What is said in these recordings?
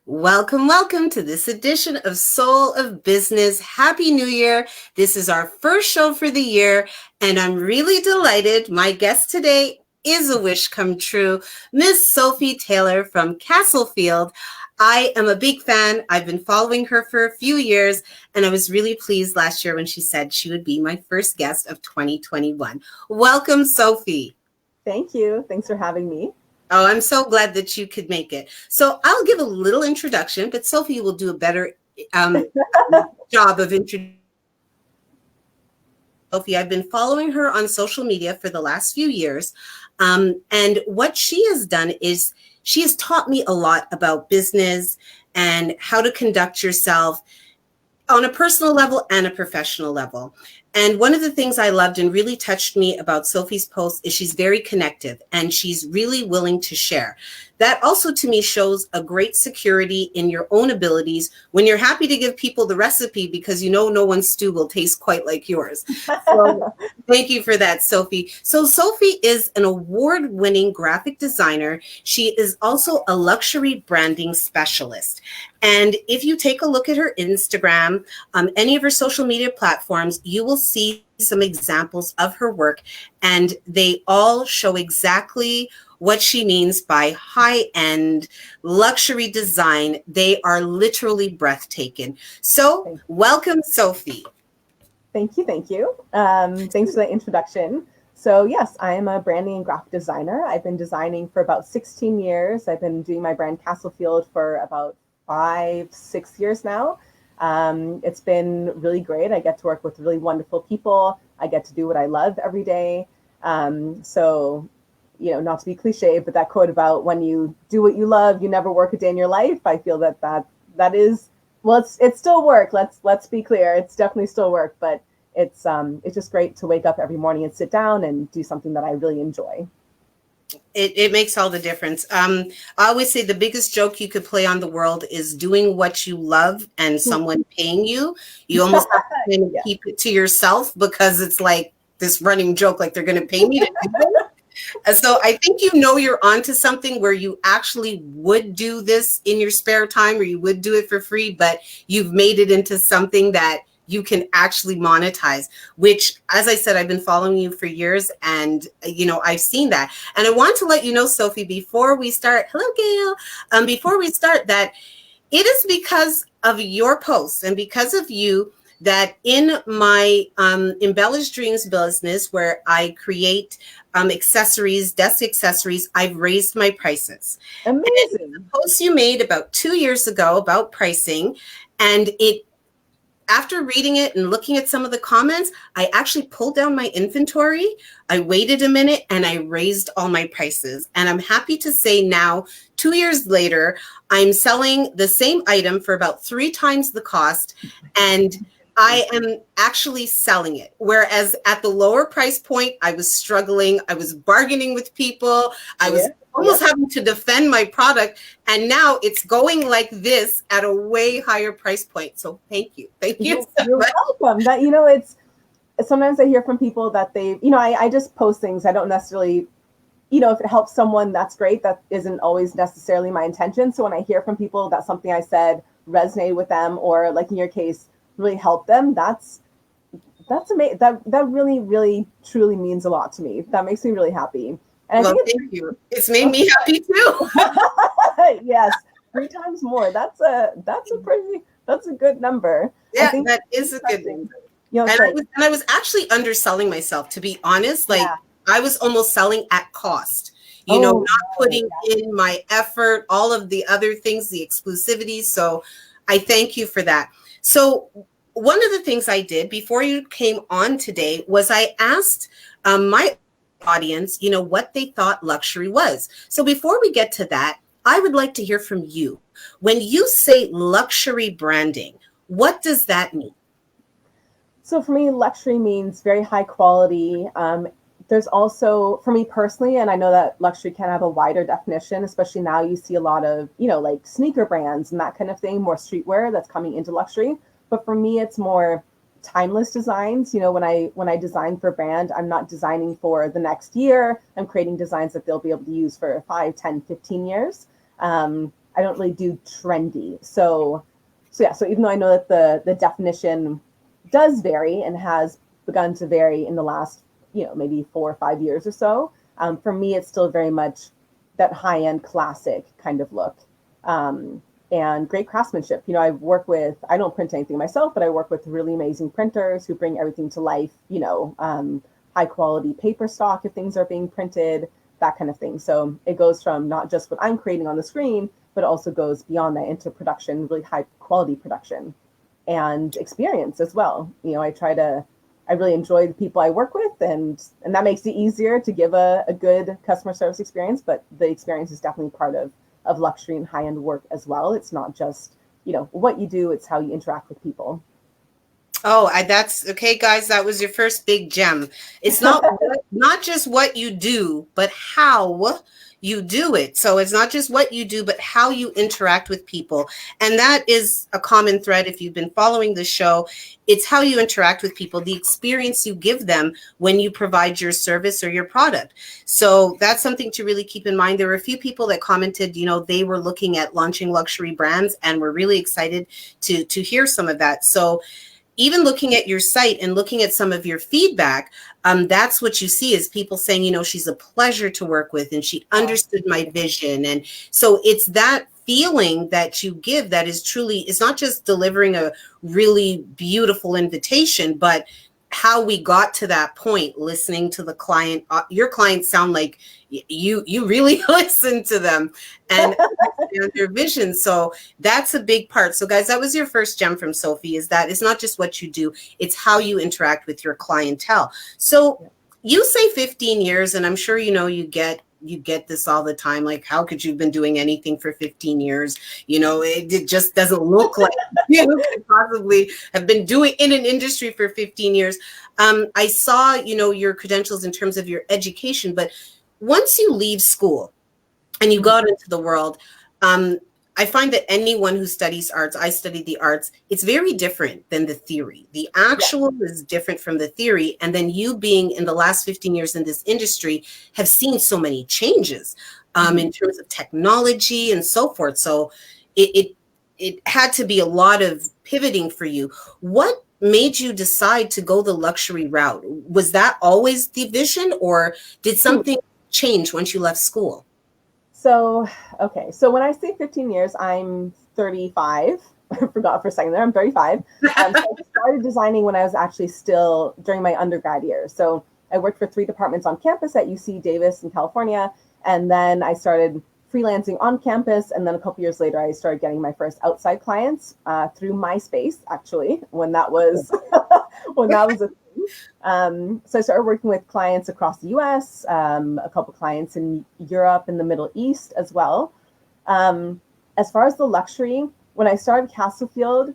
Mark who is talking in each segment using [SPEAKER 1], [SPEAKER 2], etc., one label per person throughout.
[SPEAKER 1] Welcome, welcome to this edition of Soul of Business. Happy New Year. This is our first show for the year, and I'm really delighted. My guest today is a wish come true, Miss Sophie Taylor from Castlefield. I am a big fan. I've been following her for a few years, and I was really pleased last year when she said she would be my first guest of 2021. Welcome, Sophie.
[SPEAKER 2] Thank you. Thanks for having me.
[SPEAKER 1] Oh, I'm so glad that you could make it. So I'll give a little introduction, but Sophie will do a better um, job of introducing Sophie. I've been following her on social media for the last few years. And what she has done is she has taught me a lot about business and how to conduct yourself on a personal level and a professional level. And one of the things I loved and really touched me about Sophie's post is she's very connective and she's really willing to share. That also to me shows a great security in your own abilities when you're happy to give people the recipe because you know no one's stew will taste quite like yours. So thank you for that, Sophie. So Sophie is an award-winning graphic designer. She is also a luxury branding specialist. And if you take a look at her Instagram, any of her social media platforms, you will see some examples of her work, and they all show exactly what she means by high-end luxury design. They are literally breathtaking. So welcome, Sophie.
[SPEAKER 2] Thank you. Thank you. Thanks for the introduction. So yes, I am a branding and graphic designer. I've been designing for about 16 years. I've been doing my brand Castlefield for about 5-6 years now. It's been really great. I get to work with really wonderful people. I get to do what I love every day. So, not to be cliche, but that quote about when you do what you love, you never work a day in your life. I feel that is, well, it's still work. Let's be clear. It's definitely still work, but it's just great to wake up every morning and sit down and do something that I really enjoy.
[SPEAKER 1] It makes all the difference. I always say the biggest joke you could play on the world is doing what you love and someone paying you. You almost have to
[SPEAKER 2] Yeah.
[SPEAKER 1] keep it to yourself because it's like this running joke, like they're going to pay me to do it. And so I think you're onto something where you actually would do this in your spare time or you would do it for free, but you've made it into something that you can actually monetize, which, as I said, I've been following you for years and, I've seen that. And I want to let you know, Sophie, before we start, hello, Gail, before we start that it is because of your posts and because of you that in my Embellished Dreams business, where I create accessories, desk accessories, I've raised my prices.
[SPEAKER 2] Amazing.
[SPEAKER 1] And the post you made about 2 years ago about pricing, and after reading it and looking at some of the comments, I actually pulled down my inventory. I waited a minute and I raised all my prices. And I'm happy to say now, 2 years later, I'm selling the same item for about 3 times the cost. And I am actually selling it. Whereas at the lower price point, I was struggling. I was bargaining with people. I was almost having to defend my product. And now it's going like this at a way higher price point. So thank you. Thank you.
[SPEAKER 2] You're welcome. That, it's sometimes I hear from people that I just post things. I don't necessarily, if it helps someone, that's great. That isn't always necessarily my intention. So when I hear from people that something I said resonated with them, or like in your case, really help them, that's amazing. That really, really, truly means a lot to me. That makes me really happy.
[SPEAKER 1] And well, thank you. It's made me happy too.
[SPEAKER 2] Yes, 3 times more. That's a good number.
[SPEAKER 1] Yeah, that is a good number. And I was actually underselling myself, to be honest. Like I was almost selling at cost. Not putting in my effort, all of the other things, the exclusivity. So I thank you for that. So one of the things I did before you came on today was I asked my audience, what they thought luxury was. So before we get to that, I would like to hear from you. When you say luxury branding, what does that mean?
[SPEAKER 2] So for me, luxury means very high quality. There's also, for me personally, and I know that luxury can have a wider definition, especially now you see a lot of, like sneaker brands and that kind of thing, more streetwear that's coming into luxury. But for me, it's more timeless designs. When I design for a brand, I'm not designing for the next year. I'm creating designs that they'll be able to use for 5, 10, 15 years. I don't really do trendy. So even though I know that the definition does vary and has begun to vary in the last, maybe 4 or 5 years or so, for me, it's still very much that high-end classic kind of look. And great craftsmanship. I don't print anything myself, but I work with really amazing printers who bring everything to life, high quality paper stock if things are being printed, that kind of thing. So it goes from not just what I'm creating on the screen, but also goes beyond that into production, really high quality production and experience as well. I really enjoy the people I work with, and that makes it easier to give a good customer service experience, but the experience is definitely part of luxury and high-end work as well. It's not just, what you do, it's how you interact with people.
[SPEAKER 1] Oh, that's okay, guys. That was your first big gem. It's not just what you do, but how you do it. So it's not just what you do, but how you interact with people. And that is a common thread. If you've been following the show, it's how you interact with people, the experience you give them when you provide your service or your product. So that's something to really keep in mind. There were a few people that commented, they were looking at launching luxury brands, and we're really excited to hear some of that. So even looking at your site and looking at some of your feedback, that's what you see is people saying, she's a pleasure to work with and she understood my vision. And so it's that feeling that you give that is truly, it's not just delivering a really beautiful invitation, but how we got to that point, listening to the client. Your clients sound like you really listen to them and their vision. So that's a big part. So guys, that was your first gem from Sophie, is that it's not just what you do, it's how you interact with your clientele. So you say 15 years, and I'm sure you get this all the time. Like, how could you have been doing anything for 15 years? It just doesn't look like you could possibly have been doing in an industry for 15 years. I saw, your credentials in terms of your education, but once you leave school and you got into the world, I find that anyone who studies arts, I studied the arts, it's very different than the theory. The actual is different from the theory. And then you being in the last 15 years in this industry have seen so many changes in terms of technology and so forth. So it had to be a lot of pivoting for you. What made you decide to go the luxury route? Was that always the vision, or did something change once you left school?
[SPEAKER 2] So when I say 15 years, I'm 35. I forgot for a second there. I'm 35. So I started designing when I was actually still during my undergrad years. So I worked for 3 departments on campus at UC Davis in California. And then I started freelancing on campus. And then a couple years later, I started getting my first outside clients through MySpace, actually, when that was a so I started working with clients across the US, a couple clients in Europe and the Middle East as well. As far as the luxury, when I started Castlefield,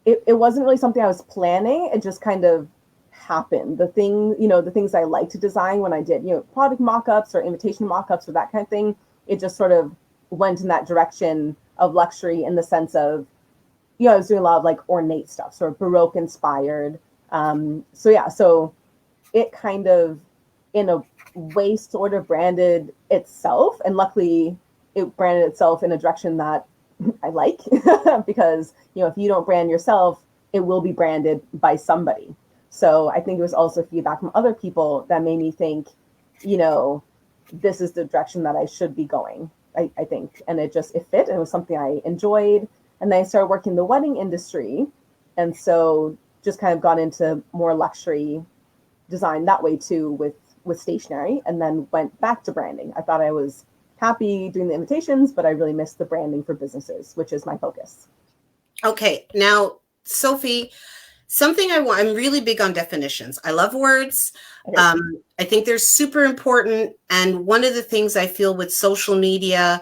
[SPEAKER 2] it wasn't really something I was planning. It just kind of happened. The things I like to design when I did, product mock-ups or invitation mock-ups or that kind of thing, it just sort of went in that direction of luxury in the sense of, I was doing a lot of like ornate stuff, sort of Baroque inspired. So it kind of, in a way, sort of branded itself. And luckily, it branded itself in a direction that I like, because, if you don't brand yourself, it will be branded by somebody. So I think it was also feedback from other people that made me think, this is the direction that I should be going, I think. And it fit. And it was something I enjoyed. And then I started working in the wedding industry. And so just kind of got into more luxury design that way too, with stationery, and then went back to branding. I thought I was happy doing the invitations, but I really missed the branding for businesses, which is my focus.
[SPEAKER 1] Okay. Now, Sophie, something I'm really big on definitions. I love words. Okay. I think they're super important. And one of the things I feel with social media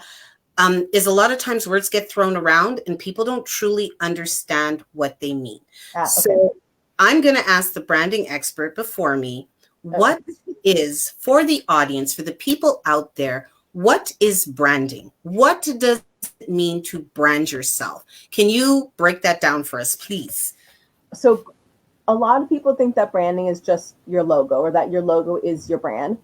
[SPEAKER 1] is a lot of times words get thrown around and people don't truly understand what they mean. Okay. So I'm going to ask the branding expert before me, what is, for the audience, for the people out there, what is branding? What does it mean to brand yourself? Can you break that down for us, please?
[SPEAKER 2] So a lot of people think that branding is just your logo, or that your logo is your brand.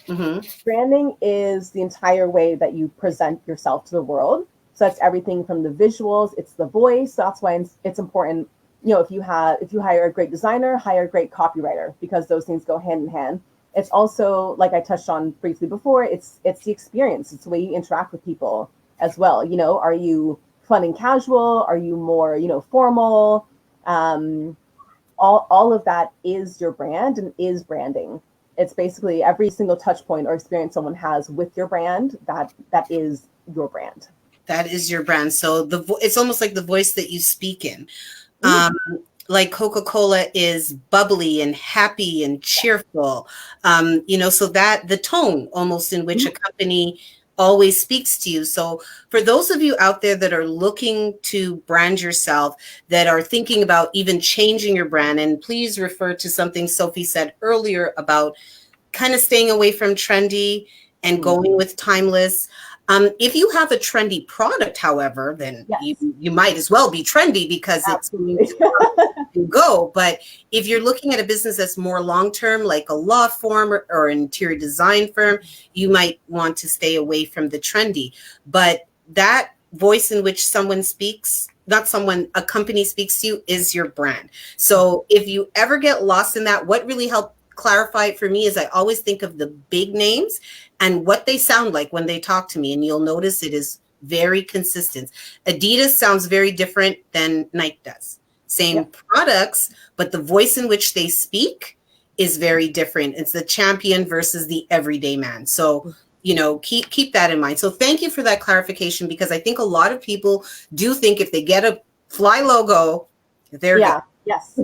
[SPEAKER 1] Mm-hmm.
[SPEAKER 2] Branding is the entire way that you present yourself to the world. So that's everything from the visuals, it's the voice. That's why it's important. If you hire a great designer, hire a great copywriter, because those things go hand in hand. It's also, like I touched on briefly before, it's the experience. It's the way you interact with people as well. Are you fun and casual? Are you more, formal? All of that is your brand and is branding. It's basically every single touch point or experience someone has with your brand, that is your brand.
[SPEAKER 1] That is your brand. So it's almost like the voice that you speak in.
[SPEAKER 2] Mm-hmm.
[SPEAKER 1] Like Coca-Cola is bubbly and happy and cheerful. So that the tone almost in which a company always speaks to you. So for those of you out there that are looking to brand yourself, that are thinking about even changing your brand, and please refer to something Sophie said earlier about kind of staying away from trendy and going with timeless. If you have a trendy product, however, then
[SPEAKER 2] Yes.
[SPEAKER 1] you might as well be trendy because it's going to go. But if you're looking at a business that's more long-term, like a law firm or an interior design firm, you might want to stay away from the trendy. But that voice in which someone speaks, not someone, a company speaks to you, is your brand. So if you ever get lost in that, what really helped clarify it for me is I always think of the big names and what they sound like when they talk to me. And you'll notice it is very consistent. Adidas sounds very different than Nike does. Same products, but the voice in which they speak is very different. It's the champion versus the everyday man. So, keep that in mind. So thank you for that clarification, because I think a lot of people do think if they get a Fly logo, they're good.
[SPEAKER 2] Yes.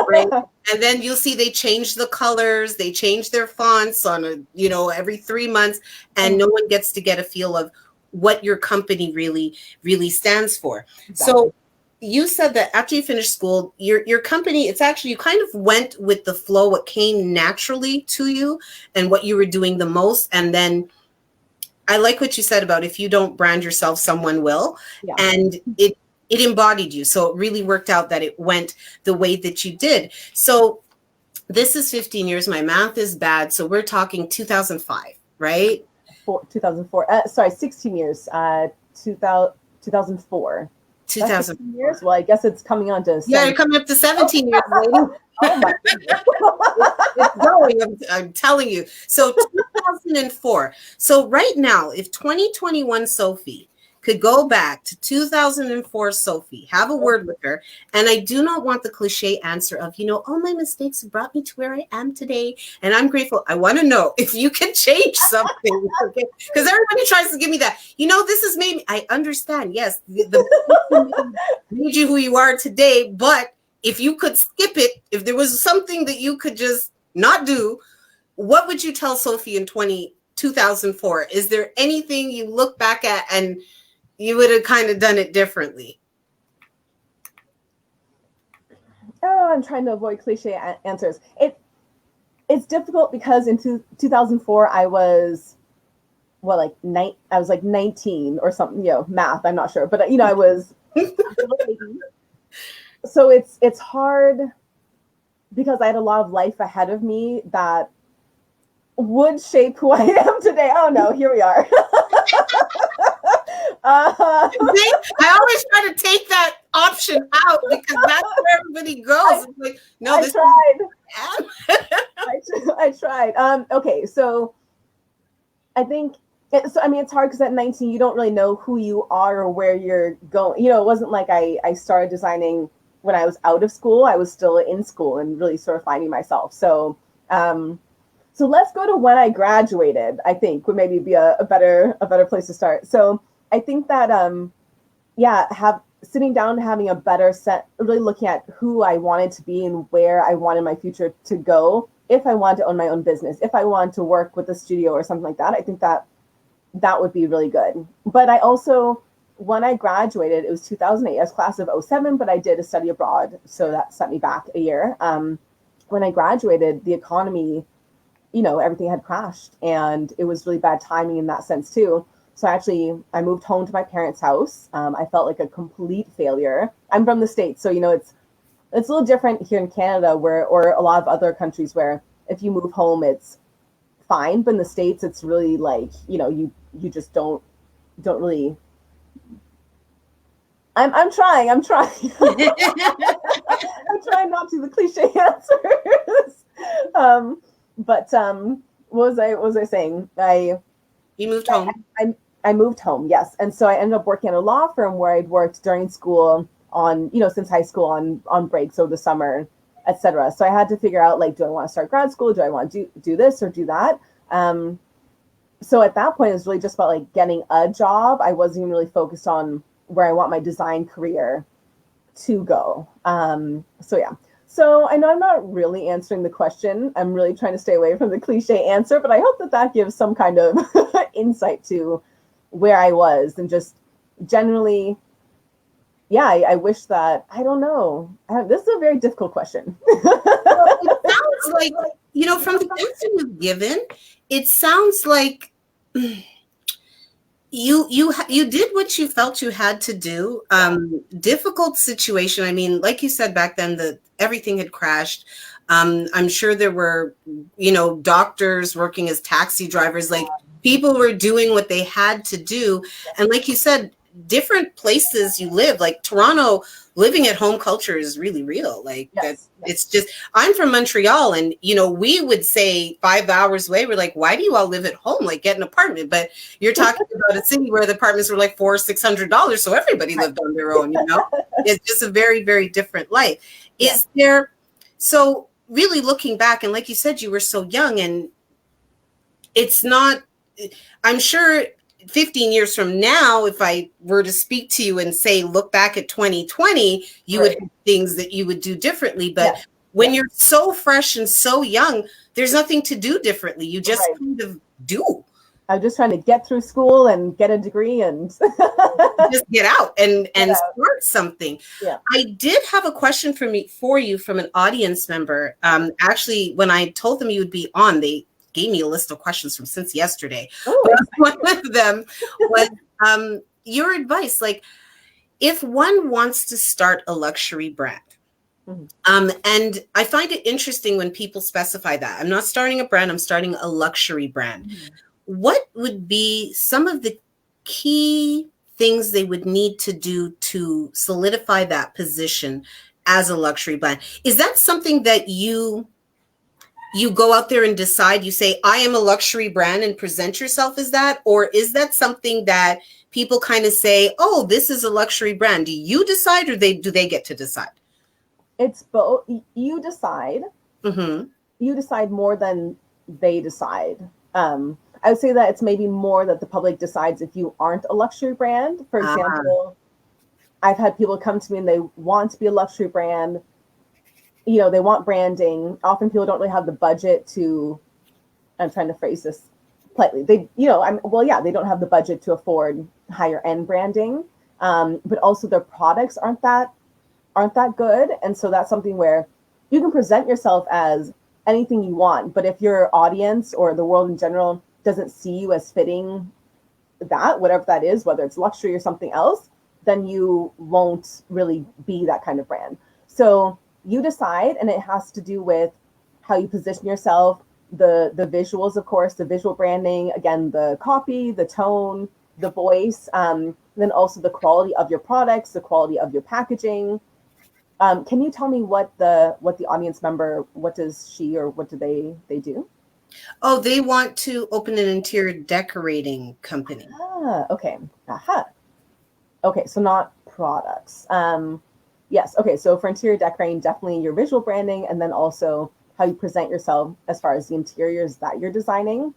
[SPEAKER 1] Right. And then you'll see they change the colors, they change their fonts on every 3 months, and no one gets to get a feel of what your company really, really stands for. Exactly. So you said that after you finished school, your company, it's actually, you kind of went with the flow, what came naturally to you and what you were doing the most. And then I like what you said about if you don't brand yourself, someone will. Yeah. And it embodied you. So it really worked out that it went the way that you did. So this is 15 years. My math is bad. So we're talking 2005, right?
[SPEAKER 2] 2004. Sorry, 16 years. 2004.
[SPEAKER 1] 2004
[SPEAKER 2] years. Well, I guess it's coming on to 17.
[SPEAKER 1] You're coming up to 17 years, lady.
[SPEAKER 2] Oh my goodness.
[SPEAKER 1] It's going, I'm telling you. So 2004. So right now, if 2021 Sophie could go back to 2004 Sophie, have a word with her, and I do not want the cliche answer of, all my mistakes have brought me to where I am today, and I'm grateful. I want to know if you can change something, okay? Because everybody tries to give me that. This has made me, I understand, yes, the made you who you are today, but if you could skip it, if there was something that you could just not do, what would you tell Sophie in 2004? Is there anything you look back at and you would have kind of done it differently?
[SPEAKER 2] Oh, I'm trying to avoid cliche answers. It's difficult because in 2004 I was I was like 19 or something, math, I'm not sure, but I was so it's hard because I had a lot of life ahead of me that would shape who I am today. Oh no, here we are.
[SPEAKER 1] I always try to take that option out because that's where everybody goes. It's like, no,
[SPEAKER 2] I tried. I tried. Okay, so I think it's hard because at 19 you don't really know who you are or where you're going. It wasn't like I started designing when I was out of school. I was still in school and really sort of finding myself. So so let's go to when I graduated, I think would maybe be a better place to start. So I think that sitting down and having a better set, really looking at who I wanted to be and where I wanted my future to go. If I wanted to own my own business, if I wanted to work with a studio or something like that, I think that would be really good. But I also, when I graduated, it was 2008. I was class of 07, but I did a study abroad, so that set me back a year. When I graduated, the economy, everything had crashed, and it was really bad timing in that sense too. So I moved home to my parents' house. I felt like a complete failure. I'm from the States, so it's a little different here in Canada, or a lot of other countries where if you move home, it's fine. But in the States, it's really like, you just don't really. I'm trying. I'm trying not to the cliche answers. What was I saying?
[SPEAKER 1] You moved home.
[SPEAKER 2] I moved home, yes. And so I ended up working at a law firm where I'd worked during school on, since high school on breaks over the summer, etc. So I had to figure out, like, do I want to start grad school? Do I want to do this or do that? So at that point, it was really just about like getting a job. I wasn't even really focused on where I want my design career to go. So yeah. So I know I'm not really answering the question. I'm really trying to stay away from the cliche answer, but I hope that gives some kind of insight to where I was, and just generally, yeah, I wish that, I don't know. This is a very difficult question.
[SPEAKER 1] Well, it sounds like, from the answer you've given, it sounds like you did what you felt you had to do. Difficult situation. I mean, like you said, back then everything had crashed. I'm sure there were, doctors working as taxi drivers, like people were doing what they had to do. And like you said, different places you live, like Toronto, living at home culture is really real. Like it's just, I'm from Montreal, and we would say 5 hours away, we're like, why do you all live at home? Like, get an apartment. But you're talking about a city where the apartments were like $400-$600, so everybody lived on their own. It's just a very, very different life. Is there, so really looking back, and like you said, you were so young, and it's not, I'm sure 15 years from now, if I were to speak to you and say, look back at 2020, you would have things that you would do differently. But when you're so fresh and so young, there's nothing to do differently. You just kind of do.
[SPEAKER 2] I'm just trying to get through school and get a degree and
[SPEAKER 1] just get out and start something. Yeah. I did have a question for you from an audience member. Actually, when I told them you would be on, they gave me a list of questions from since yesterday. But one of them was your advice, like, if one wants to start a luxury brand, and I find it interesting when people specify that. I'm not starting a brand, I'm starting a luxury brand. What would be some of the key things they would need to do to solidify that position as a luxury brand? Is that something that you go out there and decide, you say, I am a luxury brand, and present yourself as that? Or is that something that people kind of say, oh, this is a luxury brand? Do you decide, or do they get to decide?
[SPEAKER 2] It's both. You decide. You decide more than they decide. I would say that it's maybe more that the public decides if you aren't a luxury brand. For example, I've had people come to me and they want to be a luxury brand. They want branding. Often people don't really have the budget to, I'm trying to phrase this politely. They don't have the budget to afford higher end branding. But also their products aren't that good. And so that's something where you can present yourself as anything you want, but if your audience or the world in general doesn't see you as fitting that, whatever that is, whether it's luxury or something else, then you won't really be that kind of brand. So you decide, and it has to do with how you position yourself, the visuals, of course, the visual branding, again, the copy, the tone, the voice, then also the quality of your products, the quality of your packaging. Can you tell me what the audience member, what does she or what do they do?
[SPEAKER 1] Oh, they want to open an interior decorating company.
[SPEAKER 2] Okay. Okay, so not products. Yes. Okay, so for interior decorating, definitely your visual branding, and then also how you present yourself as far as the interiors that you're designing.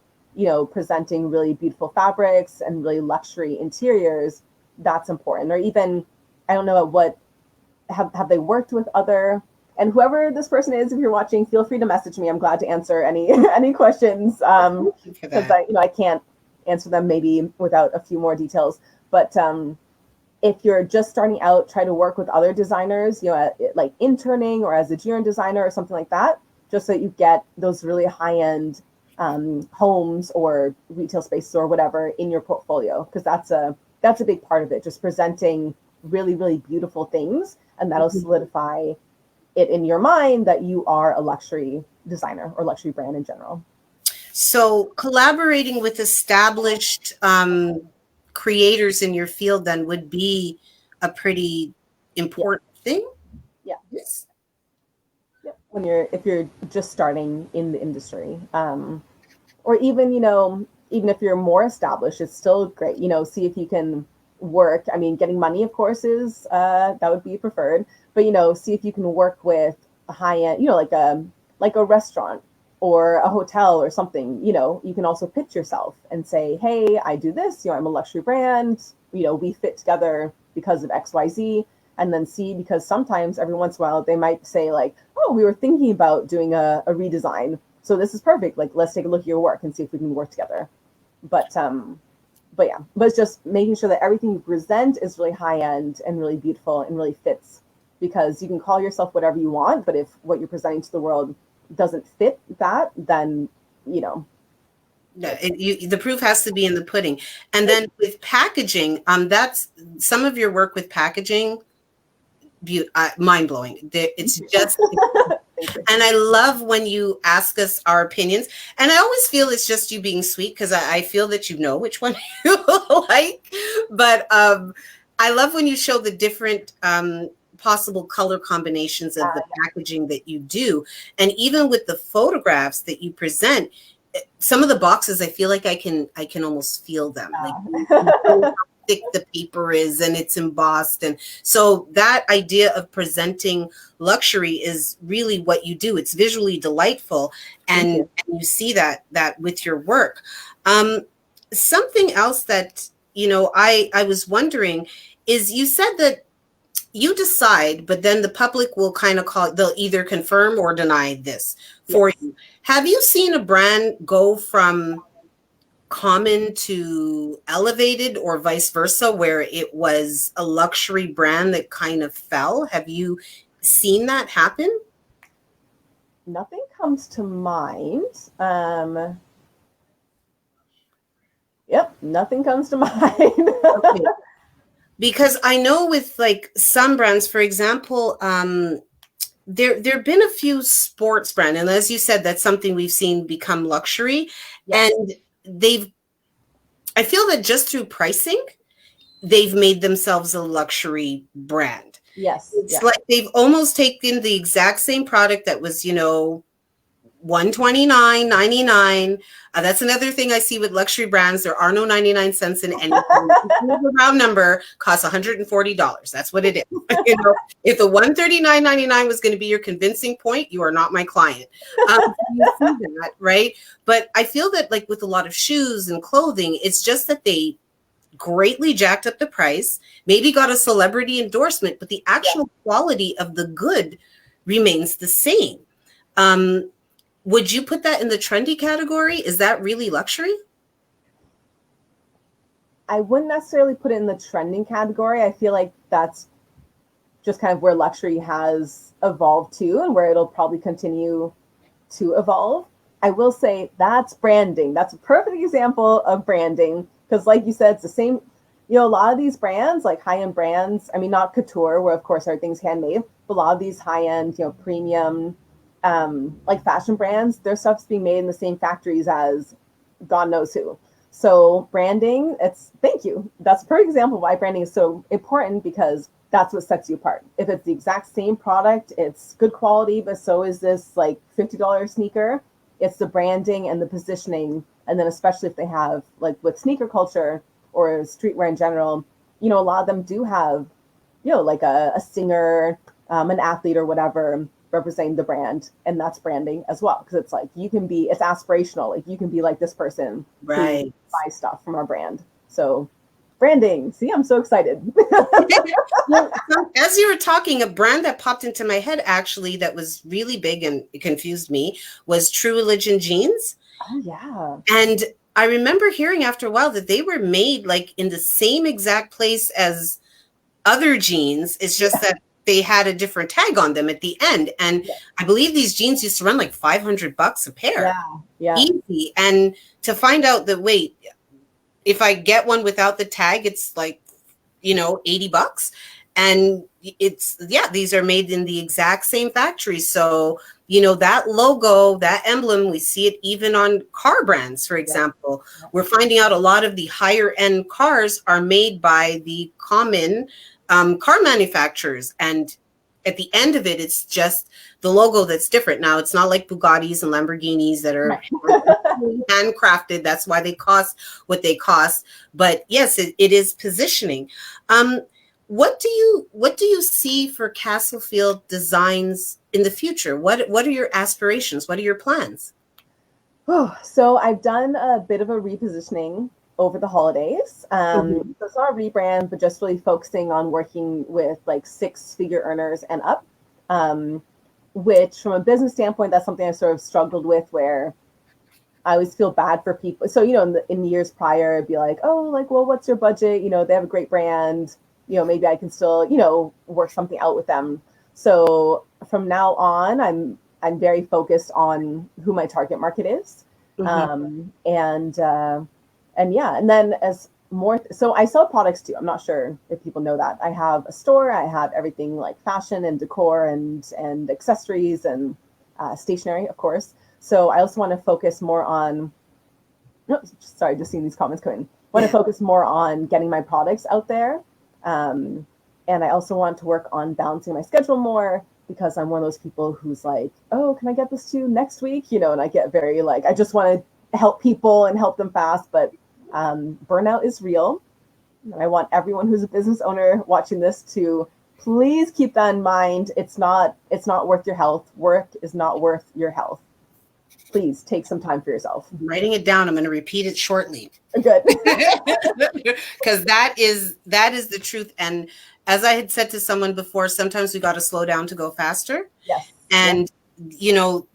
[SPEAKER 2] Presenting really beautiful fabrics and really luxury interiors. That's important. Or even, I don't know what have they worked with other. And whoever this person is, if you're watching, feel free to message me. I'm glad to answer any questions, because I can't answer them maybe without a few more details. But if you're just starting out, try to work with other designers, like interning or as a junior designer or something like that, just so that you get those really high-end homes or retail spaces or whatever in your portfolio, because that's a big part of it. Just presenting really, really beautiful things, and that'll solidify it in your mind that you are a luxury designer or luxury brand in general.
[SPEAKER 1] So collaborating with established creators in your field then would be a pretty
[SPEAKER 2] Yeah.
[SPEAKER 1] important thing.
[SPEAKER 2] Yeah.
[SPEAKER 1] Yes.
[SPEAKER 2] Yeah. If you're just starting in the industry, or even, even if you're more established, it's still great. See if you can work. I mean, getting money, of course, is that would be preferred. But see if you can work with a high end, like a restaurant or a hotel or something. You can also pitch yourself and say, hey, I do this. I'm a luxury brand. We fit together because of X, Y, Z. And then see, because sometimes every once in a while they might say like, oh, we were thinking about doing a redesign, so this is perfect. Like, let's take a look at your work and see if we can work together. But yeah, but it's just making sure that everything you present is really high end and really beautiful and really fits. Because you can call yourself whatever you want, but if what you're presenting to the world doesn't fit that, then
[SPEAKER 1] Yeah, the proof has to be in the pudding. And then with packaging, that's some of your work with packaging, mind blowing. It's just, and I love when you ask us our opinions. And I always feel it's just you being sweet because I feel that you know which one you like. But I love when you show the different possible color combinations of the packaging that you do. And even with the photographs that you present, some of the boxes, I feel like I can almost feel them. Like you know how thick the paper is and it's embossed. And so that idea of presenting luxury is really what you do. It's visually delightful. And you see that with your work. Something else that, I was wondering is you said that you decide, but then the public will kind of they'll either confirm or deny this for you. Have you seen a brand go from common to elevated or vice versa, where it was a luxury brand that kind of fell? Have you seen that happen?
[SPEAKER 2] Nothing comes to mind. Yep, nothing comes to mind.
[SPEAKER 1] Okay. Because I know with like some brands, for example, there've been a few sports brands, and as you said, that's something we've seen become luxury.
[SPEAKER 2] Yes.
[SPEAKER 1] And I feel that just through pricing, they've made themselves a luxury brand.
[SPEAKER 2] Yes.
[SPEAKER 1] It's like they've almost taken the exact same product that was, $129.99. That's another thing I see with luxury brands. There are no 99 cents in anything. The round number costs $140. That's what it is. If the $139.99 was going to be your convincing point, you are not my client. You see that, right? But I feel that like with a lot of shoes and clothing, it's just that they greatly jacked up the price, maybe got a celebrity endorsement, but the actual quality of the good remains the same. Would you put that in the trendy category? Is that really luxury?
[SPEAKER 2] I wouldn't necessarily put it in the trending category. I feel like that's just kind of where luxury has evolved to and where it'll probably continue to evolve. I will say that's branding. That's a perfect example of branding because like you said, it's the same, a lot of these brands, like high-end brands, I mean, not couture, where of course everything's handmade, but a lot of these high-end, premium, like fashion brands, their stuff's being made in the same factories as God knows who. So branding, thank you. That's a perfect example of why branding is so important because that's what sets you apart. If it's the exact same product, it's good quality, but so is this like $50 sneaker. It's the branding and the positioning. And then especially if they have like with sneaker culture or streetwear in general, a lot of them do have, like a singer, an athlete or whatever representing the brand, and that's branding as well because it's like it's aspirational, like you can be like this person
[SPEAKER 1] right,
[SPEAKER 2] who buys stuff from our brand. So branding, see, I'm so excited.
[SPEAKER 1] Well, as you were talking, a brand that popped into my head actually that was really big and it confused me was True Religion jeans.
[SPEAKER 2] Oh yeah.
[SPEAKER 1] And I remember hearing after a while that they were made like in the same exact place as other jeans. It's just that they had a different tag on them at the end. And I believe these jeans used to run like $500 a pair.
[SPEAKER 2] Yeah.
[SPEAKER 1] Easy. And to find out that, wait, if I get one without the tag, it's like, $80. And these are made in the exact same factory. So you know, that logo, that emblem, we see it even on car brands, for example.
[SPEAKER 2] Yeah.
[SPEAKER 1] We're finding out a lot of the higher end cars are made by the common car manufacturers. And at the end of it, it's just the logo that's different. Now, it's not like Bugattis and Lamborghinis that are handcrafted. That's why they cost what they cost. But yes, it is positioning. What do you see for Castlefield designs in the future? What are your aspirations? What are your plans?
[SPEAKER 2] Oh, so I've done a bit of a repositioning over the holidays.
[SPEAKER 1] Mm-hmm.
[SPEAKER 2] So it's not a rebrand, but just really focusing on working with like 6-figure earners and up. Which from a business standpoint, that's something I sort of struggled with, where I always feel bad for people. So, you know, in the years prior, I'd be like, oh, like, well, what's your budget? You know, they have a great brand. You know, maybe I can still, you know, work something out with them. So from now on, I'm very focused on who my target market is.
[SPEAKER 1] Mm-hmm.
[SPEAKER 2] And yeah, and then as more, so I sell products too. I'm not sure if people know that. I have a store. I have everything like fashion and decor and accessories and stationery, of course. So I also want to focus more on, oh, sorry, just seeing these comments come in. Want to focus more on getting my products out there. And I also want to work on balancing my schedule more, because I'm one of those people who's like, oh, can I get this to you next week? You know, and I get very like, I just want to help people and help them fast, but burnout is real. And I want everyone who's a business owner watching this to please keep that in mind. It's not worth your health. Work is not worth your health. Please take some time for yourself.
[SPEAKER 1] I'm writing it down. I'm going to repeat it shortly.
[SPEAKER 2] Good.
[SPEAKER 1] Because that is the truth. And as I had said to someone before, sometimes we got to slow down to go faster.
[SPEAKER 2] Yes.
[SPEAKER 1] And, you know,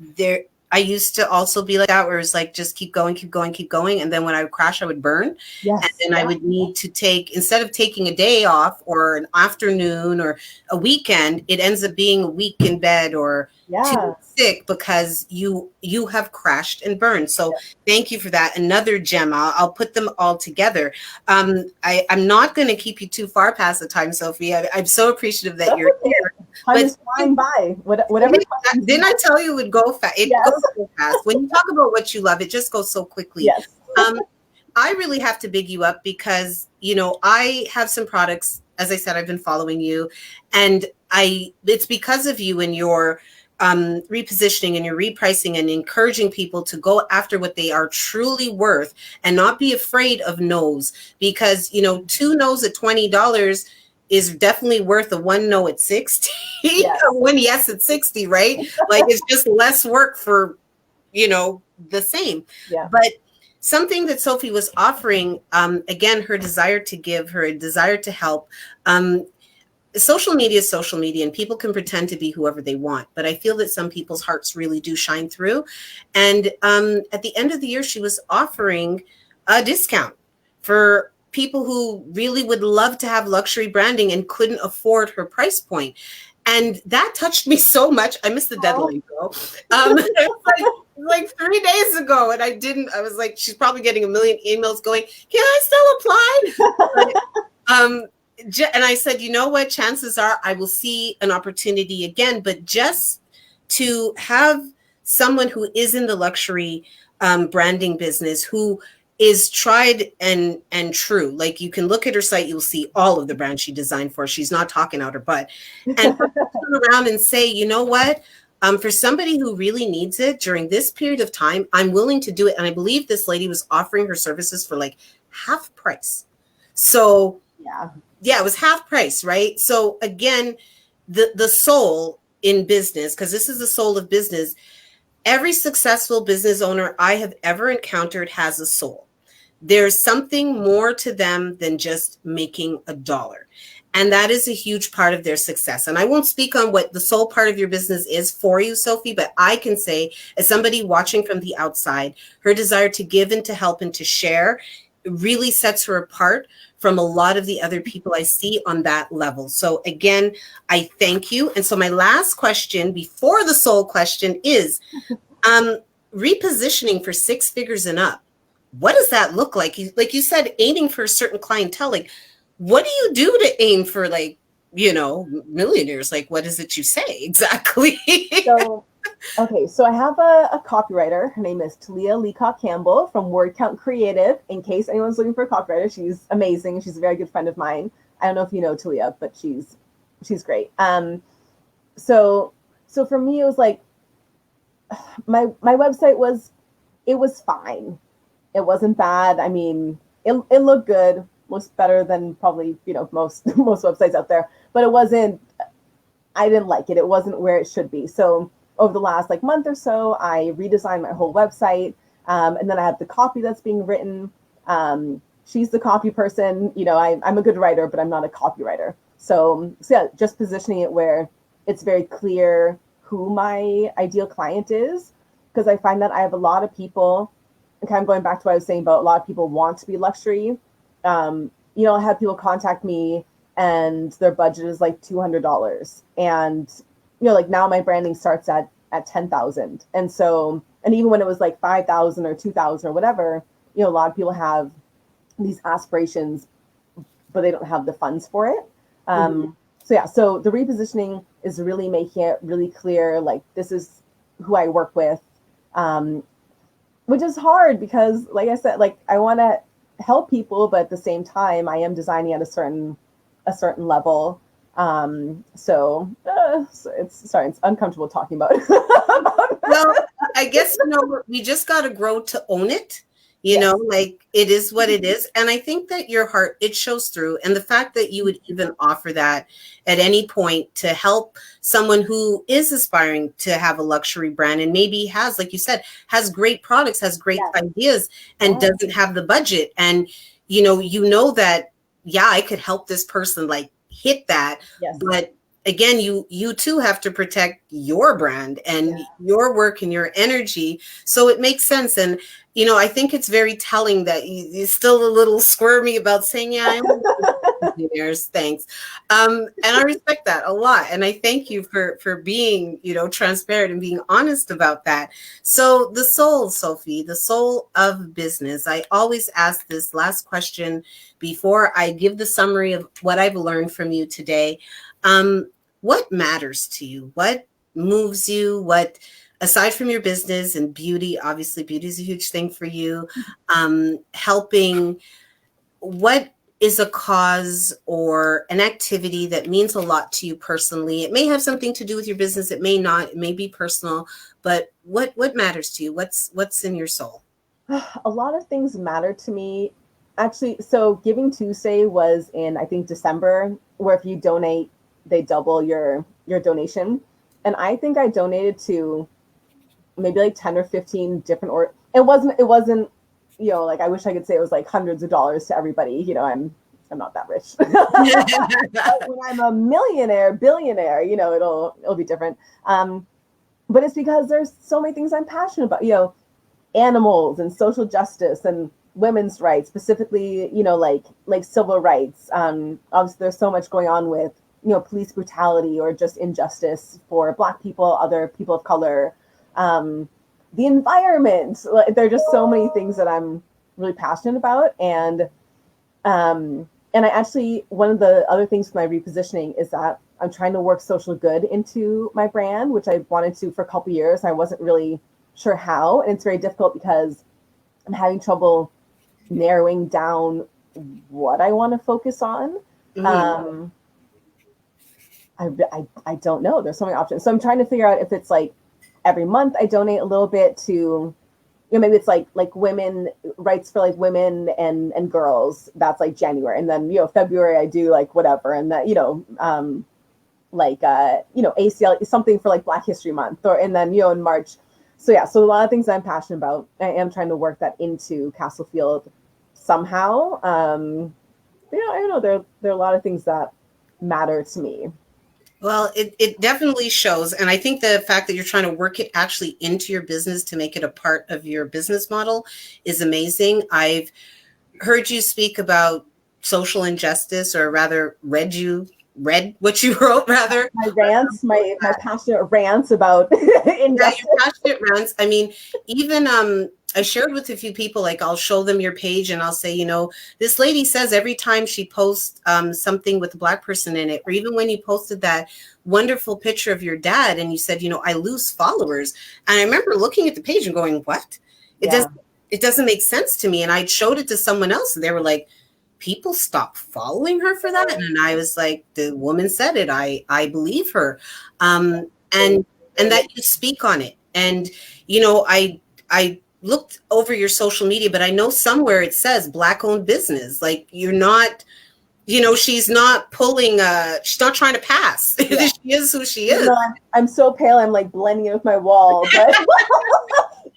[SPEAKER 1] I used to also be like that, where it's like, just keep going, keep going, keep going. And then when I would crash, I would burn.
[SPEAKER 2] Yes.
[SPEAKER 1] And then I would need to take, instead of taking a day off or an afternoon or a weekend, it ends up being a week in bed or 2 sick, because you have crashed and burned. So thank you for that. Another gem. I'll put them all together. I'm not going to keep you too far past the time, Sophie. I'm so appreciative that you're here.
[SPEAKER 2] Time is flying by. Whatever.
[SPEAKER 1] Didn't I tell you it would go fast? It goes so fast. When you talk about what you love, it just goes so quickly.
[SPEAKER 2] Yes.
[SPEAKER 1] I really have to big you up, because, you know, I have some products. As I said, I've been following you, and it's because of you and your repositioning and your repricing and encouraging people to go after what they are truly worth and not be afraid of no's, because, you know, 2 no's at $20 is definitely worth a 1 no at 60 or 1 yes at 60, right? Like, it's just less work for, you know, the same.
[SPEAKER 2] Yeah.
[SPEAKER 1] But something that Sophie was offering, again, her desire to give, her desire to help. Social media is social media, and people can pretend to be whoever they want. But I feel that some people's hearts really do shine through. And at the end of the year, she was offering a discount for people who really would love to have luxury branding and couldn't afford her price point. And that touched me so much. I missed the deadline, though. Like 3 days ago, and I was like, she's probably getting a million emails going, can I still apply? And I said, you know what, chances are I will see an opportunity again, but just to have someone who is in the luxury branding business, who is tried and true. Like, you can look at her site, you'll see all of the brands she designed for. She's not talking out her butt. And turn around and say, you know what? For somebody who really needs it during this period of time, I'm willing to do it. And I believe this lady was offering her services for like half price. So yeah, it was half price, right? So again, the soul in business, because this is the soul of business. Every successful business owner I have ever encountered has a soul. There's something more to them than just making a dollar. And that is a huge part of their success. And I won't speak on what the soul part of your business is for you, Sophie, but I can say, as somebody watching from the outside, her desire to give and to help and to share really sets her apart from a lot of the other people I see on that level. So again, I thank you. And so my last question before the soul question is, repositioning for 6 figures and up. What does that look like? Like you said, aiming for a certain clientele. Like, what do you do to aim for, like, you know, millionaires? Like, what is it you say exactly?
[SPEAKER 2] So Okay, so I have a copywriter. Her name is Talia Leacock Campbell from Word Count Creative. In case anyone's looking for a copywriter, she's amazing. She's a very good friend of mine. I don't know if you know Talia, but she's great. So so for me, it was like my website was fine. It wasn't bad. I mean, it looked good, looks better than probably most most websites out there, but it wasn't. I didn't like it. It wasn't where it should be. So over the last like month or so, I redesigned my whole website, and then I have the copy that's being written. She's the copy person. I'm a good writer, but I'm not a copywriter. So yeah, just positioning it where it's very clear who my ideal client is, because I find that I have a lot of people, and kind of going back to what I was saying about a lot of people want to be luxury. I have people contact me and their budget is like $200, and like now my branding starts at 10,000, and even when it was like 5,000 or 2,000 or whatever, a lot of people have these aspirations, but they don't have the funds for it. So the repositioning is really making it really clear, like this is who I work with, which is hard because, like I said, like I want to help people, but at the same time, I am designing at a certain level. So it's uncomfortable talking about.
[SPEAKER 1] Well, I guess, we just got to grow to own it.
[SPEAKER 2] Yes.
[SPEAKER 1] Like it is what it is. And I think that your heart, it shows through. And the fact that you would even offer that at any point to help someone who is aspiring to have a luxury brand and maybe has, like you said, has great products, has great ideas, and doesn't have the budget. And, that, yeah, I could help this person like hit that.
[SPEAKER 2] Yes.
[SPEAKER 1] But again, you too have to protect your brand and your work and your energy. So it makes sense. And, I think it's very telling that you're still a little squirmy about saying, yeah, I'm engineers. Thanks. And I respect that a lot. And I thank you for being, transparent and being honest about that. So the soul, Sophie, the soul of business. I always ask this last question before I give the summary of what I've learned from you today. What matters to you? What moves you? What, aside from your business and beauty, obviously beauty is a huge thing for you, helping, what is a cause or an activity that means a lot to you personally? It may have something to do with your business. It may not, it may be personal, but what matters to you? What's in your soul?
[SPEAKER 2] A lot of things matter to me. Actually, so Giving Tuesday was in, I think, December, where if you donate, they double your donation. And I think I donated to maybe like 10 or 15 different, or it wasn't, like I wish I could say it was like hundreds of dollars to everybody. I'm not that rich. When I'm a millionaire, billionaire, it'll be different. But it's because there's so many things I'm passionate about, animals and social justice and women's rights, specifically, like civil rights. Obviously there's so much going on with, police brutality or just injustice for Black people, other people of color, the environment. There are just so many things that I'm really passionate about. And I actually, one of the other things with my repositioning is that I'm trying to work social good into my brand, which I wanted to for a couple of years. I wasn't really sure how. And it's very difficult because I'm having trouble narrowing down what I want to focus on. I don't know. There's so many options. So I'm trying to figure out if it's like every month I donate a little bit to, maybe it's like Women rights for like women and girls. That's like January. And then, February I do like whatever. And that, ACL, something for like Black History Month, and then, in March. So yeah, so a lot of things I'm passionate about. I am trying to work that into Castlefield somehow. I don't know. There are a lot of things that matter to me.
[SPEAKER 1] Well, it definitely shows. And I think the fact that you're trying to work it actually into your business to make it a part of your business model is amazing. I've heard you speak about social injustice, or rather read what you wrote, rather.
[SPEAKER 2] My rants, my passionate rants about injustice.
[SPEAKER 1] Yeah, your passionate rants. I mean, even I shared with a few people, like I'll show them your page and I'll say, this lady says every time she posts something with a Black person in it, or even when you posted that wonderful picture of your dad and you said, I lose followers. And I remember looking at the page and going, what?
[SPEAKER 2] Yeah.
[SPEAKER 1] It doesn't make sense to me. And I showed it to someone else and they were like, people stop following her for that. And I was like, the woman said it. I believe her. And that you speak on it. And, I looked over your social media, but I know somewhere it says Black owned business. Like you're not, she's not she's not trying to pass. Yeah. She is who she is.
[SPEAKER 2] No, I'm so pale. I'm like blending in with my wall, but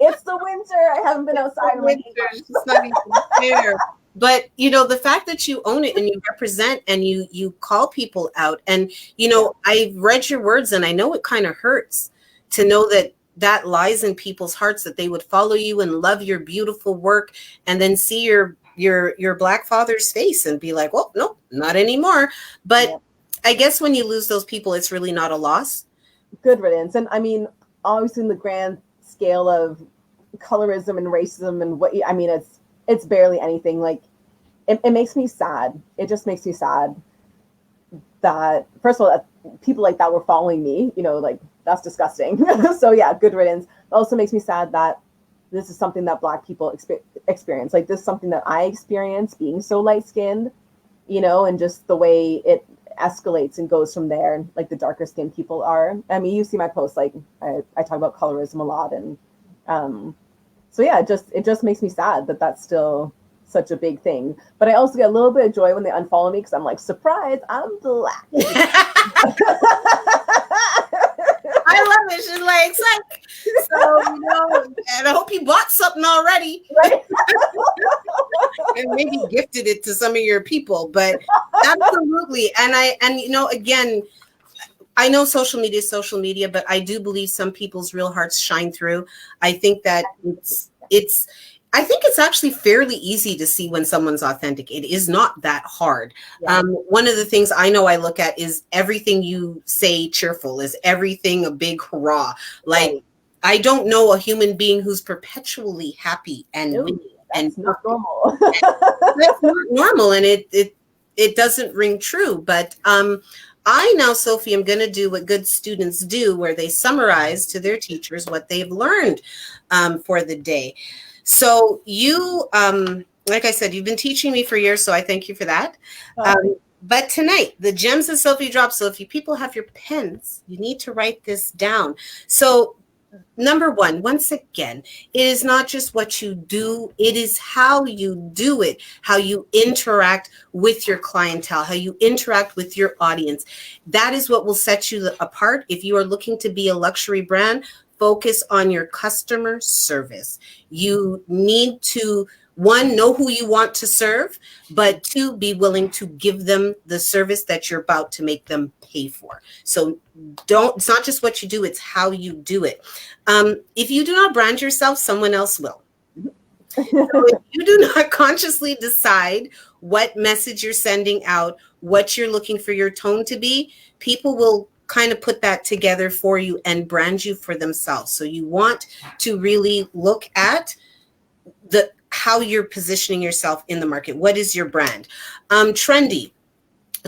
[SPEAKER 2] it's the winter. I haven't been outside.
[SPEAKER 1] It's not even fair. But, the fact that you own it and you represent and you call people out and, I've read your words and I know it kind of hurts to know that lies in people's hearts, that they would follow you and love your beautiful work and then see your Black father's face and be like, well, no, not anymore. But yeah. I guess when you lose those people, it's really not a loss.
[SPEAKER 2] Good riddance. And I mean, always in the grand scale of colorism and racism and it's barely anything. Like it makes me sad. It just makes me sad that, first of all, people like that were following me, like that's disgusting. So yeah, good riddance. It also makes me sad that this is something that Black people experience. Like this is something that I experience being so light skinned, and just the way it escalates and goes from there. And like the darker skinned people are. I mean, you see my posts, like I talk about colorism a lot. And so yeah, it just makes me sad that that's still such a big thing. But I also get a little bit of joy when they unfollow me because I'm like, surprise, I'm Black.
[SPEAKER 1] I love it. She's like, so, and I hope you bought something already. Right? And maybe gifted it to some of your people, but absolutely. And again, I know social media is social media, but I do believe some people's real hearts shine through. I think that I think it's actually fairly easy to see when someone's authentic. It is not that hard. Yeah. One of the things I know I look at is everything you say cheerful. Is everything a big hurrah? Like, right. I don't know a human being who's perpetually happy and winning.
[SPEAKER 2] That's not normal.
[SPEAKER 1] That's not normal, and it doesn't ring true. But I now, Sophie, am going to do what good students do, where they summarize to their teachers what they've learned for the day. So you, like I said, you've been teaching me for years, so I thank you for that. But tonight, the gems that Sophie dropped. So if you people have your pens, you need to write this down. So number one, once again, it is not just what you do, it is how you do it, how you interact with your clientele, how you interact with your audience. That is what will set you apart. If you are looking to be a luxury brand, focus on your customer service. You need to, one, know who you want to serve, but two, be willing to give them the service that you're about to make them pay for. So it's not just what you do, it's how you do it. If you do not brand yourself, someone else will. So if you do not consciously decide what message you're sending out, what you're looking for your tone to be, people will kind of put that together for you and brand you for themselves. So you want to really look at how you're positioning yourself in the market. What is your brand? Trendy.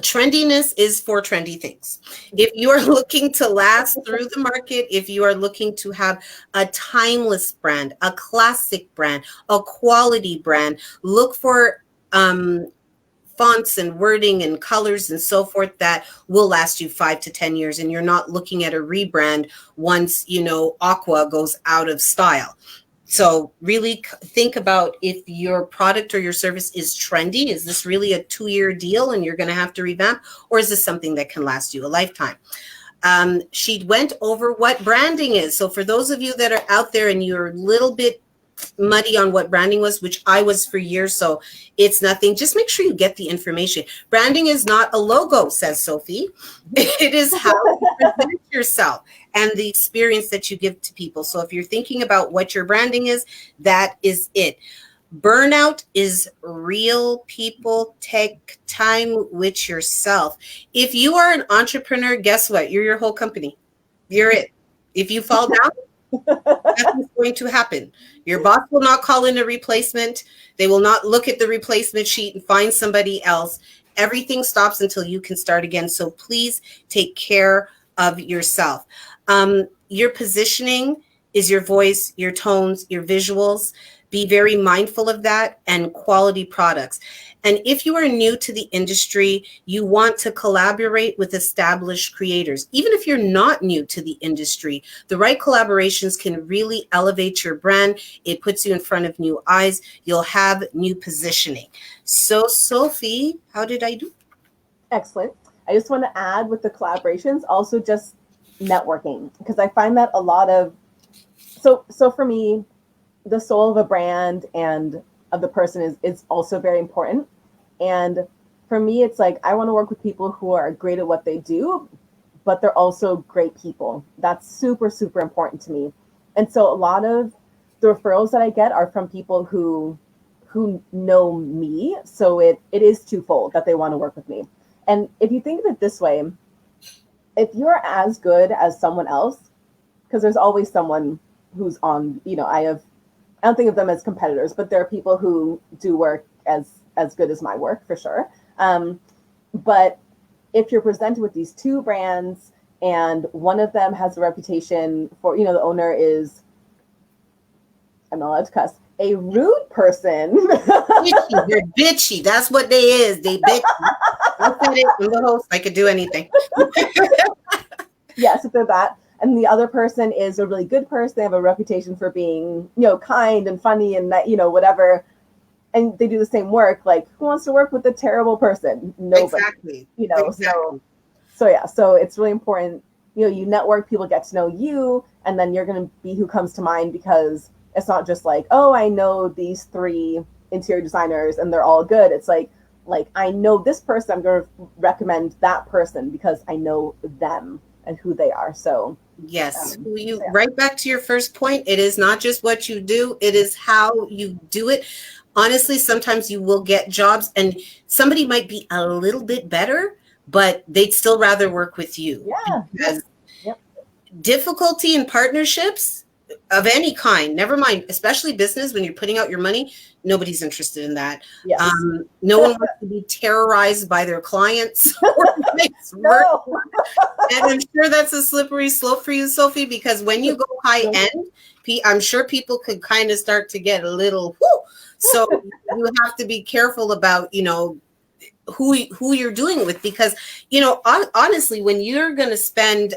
[SPEAKER 1] Trendiness is for trendy things. If you are looking to last through the market, if you are looking to have a timeless brand, a classic brand, a quality brand, look for fonts and wording and colors and so forth that will last you 5 to 10 years. And you're not looking at a rebrand once, Aqua goes out of style. So really think about if your product or your service is trendy. Is this really a 2-year deal and you're going to have to revamp? Or is this something that can last you a lifetime? She went over what branding is. So for those of you that are out there and you're a little bit muddy on what branding was, which I was for years, so it's nothing. Just make sure you get the information. Branding is not a logo, says Sophie. It is how you present yourself and the experience that you give to people. So if you're thinking about what your branding is, that is it. Burnout is real, people. Take time with yourself. If you are an entrepreneur, guess what? You're your whole company. You're it. If you fall down, Nothing's going to happen. Your boss will not call in a replacement. They will not look at the replacement sheet and find somebody else. Everything stops until you can start again. So please take care of yourself. Your positioning is your voice, your tones, your visuals. Be very mindful of that, and quality products. And if you are new to the industry, you want to collaborate with established creators. Even if you're not new to the industry, the right collaborations can really elevate your brand. It puts you in front of new eyes. You'll have new positioning. So, Sophie, how did I do?
[SPEAKER 2] Excellent. I just want to add with the collaborations, also just networking, because I find that a lot of, so for me, the soul of a brand and of the person is also very important. And for me, it's like, I want to work with people who are great at what they do, but they're also great people. That's super, super important to me. And so a lot of the referrals that I get are from people who know me. So it is twofold that they want to work with me. And if you think of it this way, if you're as good as someone else, because there's always someone who's on, I don't think of them as competitors, but there are people who do work as good as my work for sure. But if you're presented with these two brands and one of them has a reputation for, the owner is, I'm not allowed to cuss, a rude person.
[SPEAKER 1] Bitchy. They're bitchy. That's what they is. They bitchy. I said it. I'm the host. I could do anything.
[SPEAKER 2] Yes, if they're that. And the other person is a really good person. They have a reputation for being, kind and funny and, whatever. And they do the same work. Like, who wants to work with a terrible person? Nobody.
[SPEAKER 1] Exactly.
[SPEAKER 2] Exactly. So yeah. So it's really important. You network, people get to know you, and then you're going to be who comes to mind, because it's not just like, oh, I know these 3 interior designers and they're all good. It's like I know this person. I'm going to recommend that person because I know them and who they are. So
[SPEAKER 1] yes, right back to your first point. It is not just what you do, it is how you do it. Honestly, sometimes you will get jobs and somebody might be a little bit better, but they'd still rather work with you.
[SPEAKER 2] Yeah.
[SPEAKER 1] Because difficulty in partnerships of any kind, never mind, especially business, when you're putting out your money, nobody's interested in that.
[SPEAKER 2] Yes.
[SPEAKER 1] No one wants to be terrorized by their clients.
[SPEAKER 2] No.
[SPEAKER 1] And I'm sure that's a slippery slope for you, Sophie, because when you go high end, I'm sure people could kind of start to get a little whoo. So you have to be careful about, who you're doing it with, because, honestly, when you're going to spend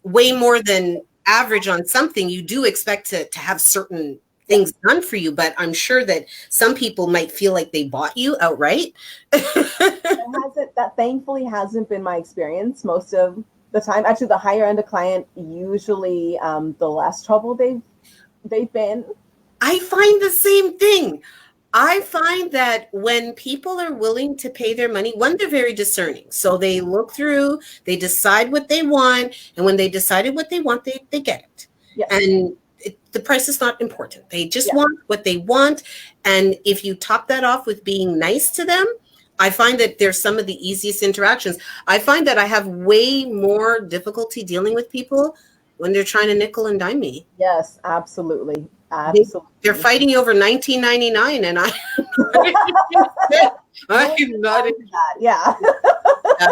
[SPEAKER 1] way more than average on something, you do expect to have certain things done for you. But I'm sure that some people might feel like they bought you outright.
[SPEAKER 2] That thankfully hasn't been my experience most of the time. Actually, the higher end of client, usually the less trouble they've been.
[SPEAKER 1] I find the same thing. I find that when people are willing to pay their money, one, they're very discerning. So they look through, they decide what they want. And when they decided what they want, they get it.
[SPEAKER 2] Yes.
[SPEAKER 1] And the price is not important. They just want what they want. And if you top that off with being nice to them, I find that they're some of the easiest interactions. I find that I have way more difficulty dealing with people when they're trying to nickel and dime me.
[SPEAKER 2] Yes, absolutely.
[SPEAKER 1] They're fighting over $19.99, and I'm not in
[SPEAKER 2] that. Yeah.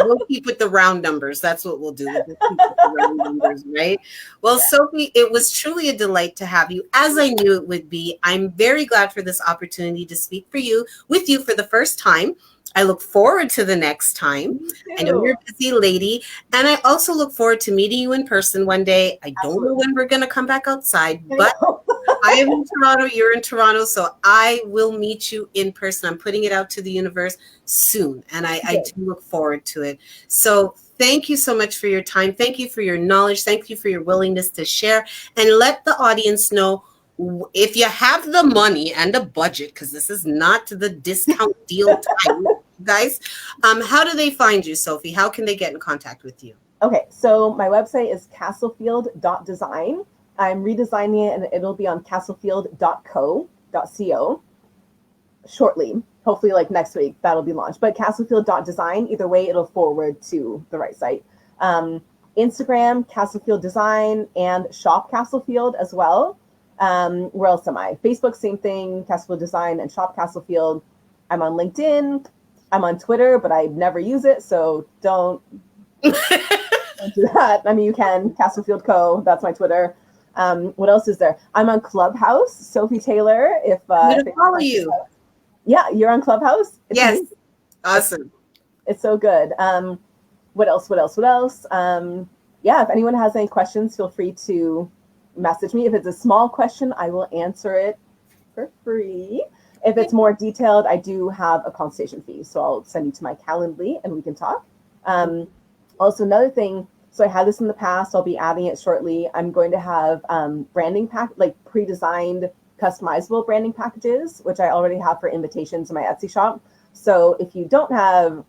[SPEAKER 1] We'll keep with the round numbers. That's what we'll do. We'll keep with the round numbers, right? Well, Sophie, it was truly a delight to have you, as I knew it would be. I'm very glad for this opportunity to speak with you for the first time. I look forward to the next time. I know you're a busy lady. And I also look forward to meeting you in person one day. I don't know when we're going to come back outside, but I am in Toronto. You're in Toronto. So I will meet you in person. I'm putting it out to the universe soon. And I do look forward to it. So thank you so much for your time. Thank you for your knowledge. Thank you for your willingness to share, and let the audience know, if you have the money and a budget, because this is not the discount deal time, guys, how do they find you, Sophie? How can they get in contact with you?
[SPEAKER 2] Okay, so my website is castlefield.design. I'm redesigning it, and it'll be on castlefield.co shortly. Hopefully, like next week, that'll be launched. But castlefield.design, either way, it'll forward to the right site. Instagram, Castlefield Design, and Shop Castlefield as well. Where else am I? Facebook, same thing, Castlefield Design and Shop Castlefield. I'm on LinkedIn. I'm on Twitter, but I never use it, so don't do that. I mean, you can, Castlefield Co. That's my Twitter. What else is there? I'm on Clubhouse, Sophie Taylor.
[SPEAKER 1] I'm going to follow you.
[SPEAKER 2] Yeah, you're on Clubhouse?
[SPEAKER 1] It's yes. Amazing. Awesome.
[SPEAKER 2] It's so good. What else? Yeah, if anyone has any questions, feel free to message me. If it's a small question, I will answer it for free. If it's more detailed, I do have a consultation fee. So I'll send you to my Calendly and we can talk. Also, another thing, so I had this in the past, I'll be adding it shortly. I'm going to have branding like pre-designed customizable branding packages, which I already have for invitations in my Etsy shop. So if you don't have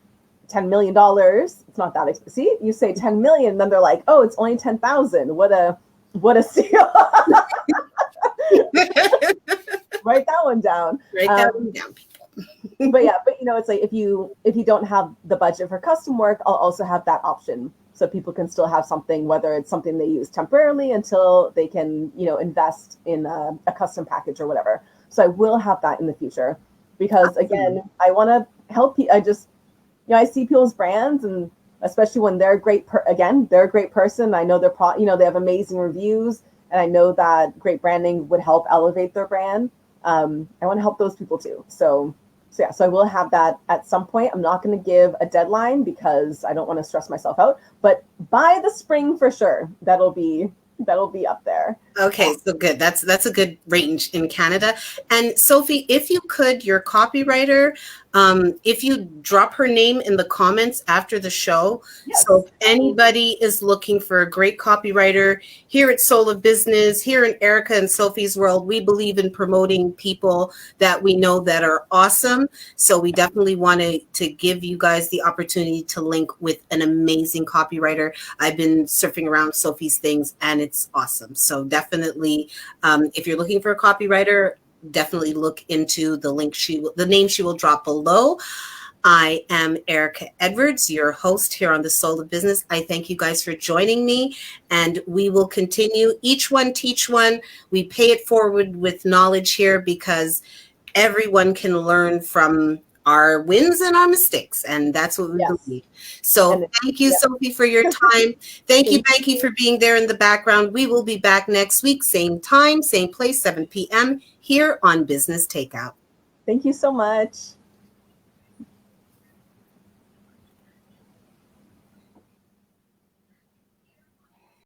[SPEAKER 2] $10 million, it's not that expensive. See, you say 10 million, then they're like, oh, it's only 10,000. What a steal. Write that one down.
[SPEAKER 1] Write that one down, people.
[SPEAKER 2] but it's like if you don't have the budget for custom work, I'll also have that option. So people can still have something, whether it's something they use temporarily until they can, invest in a custom package or whatever. So I will have that in the future because again, I want to help you. I just, I see people's brands, and especially when they're great. They're a great person. I know they have amazing reviews, and I know that great branding would help elevate their brand. I want to help those people too. So I will have that at some point. I'm not going to give a deadline because I don't want to stress myself out, but by the spring for sure, that'll be up there.
[SPEAKER 1] Okay, so good. That's a good range in Canada. And Sophie, if you could, your copywriter, if you drop her name in the comments after the show. Yes. So if anybody is looking for a great copywriter here at Soul of Business, here in Erica and Sophie's world, we believe in promoting people that we know that are awesome. So we definitely wanted to give you guys the opportunity to link with an amazing copywriter. I've been surfing around Sophie's things and it's awesome. So definitely, if you're looking for a copywriter, definitely look into the name she will drop below. I am Erica Edwards, your host here on the Soul of Business. I thank you guys for joining me, and we will continue. Each one teach one. We pay it forward with knowledge here because everyone can learn from our wins and our mistakes, and that's what we believe. So thank you, Sophie, for your time. Thank you, Becky, for being there in the background. We will be back next week, same time, same place, 7 p.m. here on Business Takeout.
[SPEAKER 2] Thank you so much.